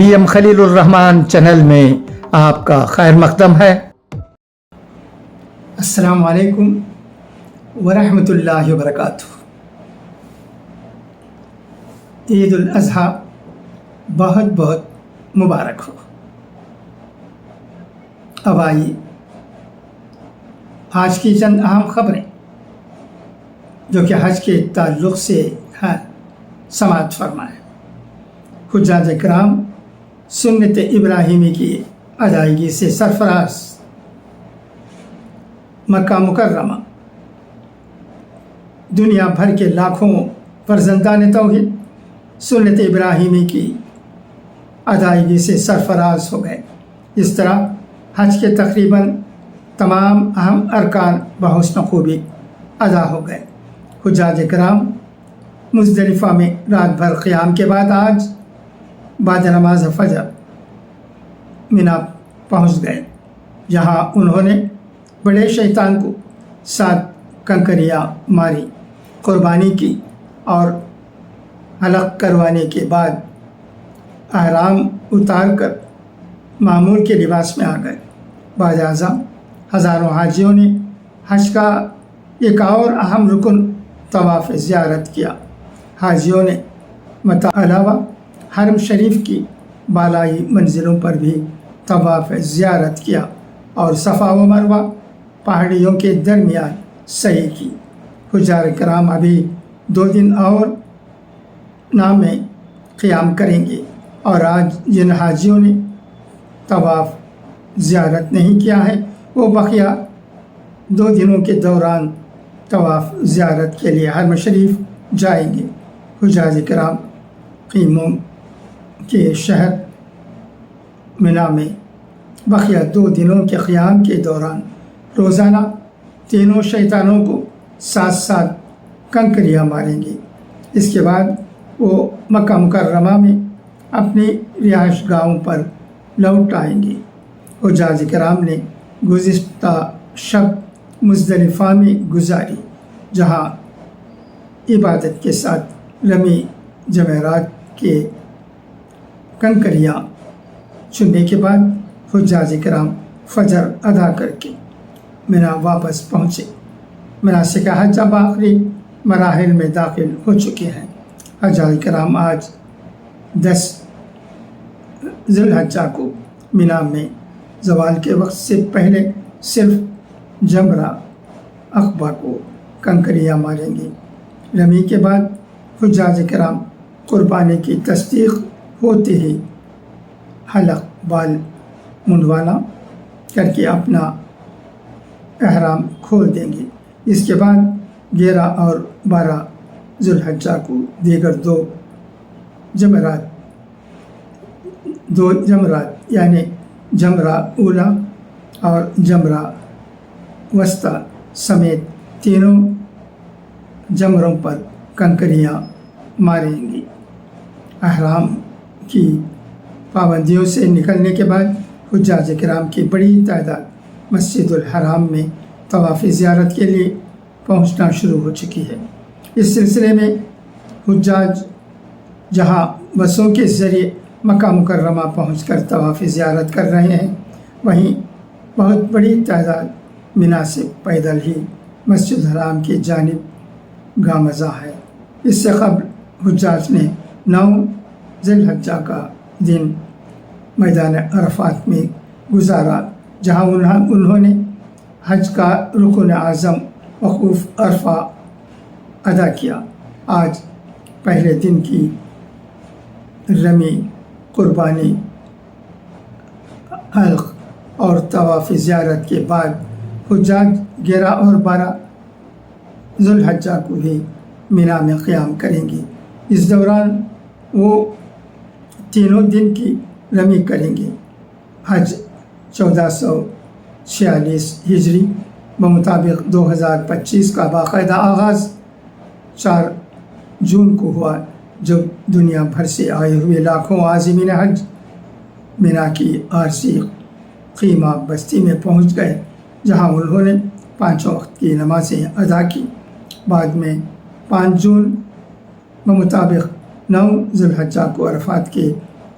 VM خلیل الرحمان channel میں آپ کا خیر مقدم ہے۔ السلام علیکم ورحمۃ اللہ وبرکاتہ۔ عید الاضحیٰ بہت بہت مبارک ہو۔ اب آئیے آج کی چند اہم خبریں جو کہ حج کے تعلق سے ہیں سماعت فرمائیں۔ حجاج کرام سنت ابراہیمی کی ادائیگی سے سرفراز مکہ مکرمہ دنیا بھر کے لاکھوں فرزندان توحید سنت ابراہیمی کی ادائیگی سے سرفراز ہو گئے۔ اس طرح حج کے تقریباً تمام اہم ارکان بحسن خوبی ادا ہو گئے۔ حجاج کرام مزدلفہ میں رات بھر قیام کے بعد آج بعد نماز فجر مینا پہنچ گئے، جہاں انہوں نے بڑے شیطان کو 7 کنکریاں ماری، قربانی کی اور حلق کروانے کے بعد احرام اتار کر معمول کے لباس میں آ گئے۔ بعد ازاں ہزاروں حاجیوں نے حج کا ایک اور اہم رکن طواف زیارت کیا۔ حاجیوں نے علاوہ حرم شریف کی بالائی منزلوں پر بھی طواف زیارت کیا اور صفا و مروہ پہاڑیوں کے درمیان سعی کی۔ حجاج کرام ابھی 2 دن اور مینا میں قیام کریں گے، اور آج جن حاجیوں نے طواف زیارت نہیں کیا ہے وہ بقیہ 2 دنوں کے دوران طواف زیارت کے لیے حرم شریف جائیں گے۔ حجاج کرام خیموں کے شہر مینا میں بقیہ 2 دنوں کے قیام کے دوران روزانہ تینوں شیطانوں کو 7 کنکریاں ماریں گے۔ اس کے بعد وہ مکہ مکرمہ میں اپنی رہائش گاہوں پر لوٹ آئیں گے۔ حجاج کرام نے گزشتہ شب مزدلفہ میں گزاری، جہاں عبادت کے ساتھ رمی جمعرات کے کنکریاں چننے کے بعد حجاج کرام فجر ادا کر کے مینا واپس پہنچے۔ مناسک حج اب آخری مراحل میں داخل ہو چکے ہیں۔ حجاج کرام آج 10 ذی الحجہ کو مینا میں زوال کے وقت سے پہلے صرف جمرہ عقبہ کو کنکریاں ماریں گے۔ رمی کے بعد حجاج کرام قربانی کی تصدیق ہوتے ہی حلق بال منڈوانا کر کے اپنا احرام کھول دیں گے۔ اس کے بعد 11 اور 12 ذی الحجہ کو دیگر 2 جمرات یعنی جمرہ اولا اور جمرہ وسطیٰ سمیت تینوں جمروں پر کنکریاں ماریں گی۔ احرام کی پابندیوں سے نکلنے کے بعد حجاج کرام کی بڑی تعداد مسجد الحرام میں طواف زیارت کے لیے پہنچنا شروع ہو چکی ہے۔ اس سلسلے میں حجاج جہاں بسوں کے ذریعے مکہ مکرمہ پہنچ کر طواف زیارت کر رہے ہیں، وہیں بہت بڑی تعداد مینا سے پیدل ہی مسجد الحرام کی جانب گامزن ہے۔ اس سے قبل حجاج نے 9 ذی الحجہ کا دن میدان عرفات میں گزارا، جہاں انہوں نے حج کا رکن اعظم وقوف عرفہ ادا کیا۔ آج پہلے دن کی رمی، قربانی، حلق اور طواف زیارت کے بعد حجاج 11 اور 12 ذی الحجہ کو بھی مینا میں قیام کریں گے۔ اس دوران وہ تینوں دن کی رمی کریں گے۔ حج 1446 ہجری بمطابق 2025 کا باقاعدہ آغاز 4 جون کو ہوا، جب دنیا بھر سے آئے ہوئے لاکھوں عازمین حج مینا کی عارضی خیمہ بستی میں پہنچ گئے، جہاں انہوں نے 5 وقت کی نمازیں ادا کی۔ بعد میں 5 جون بمطابق 9 ذی الحجہ کو عرفات کے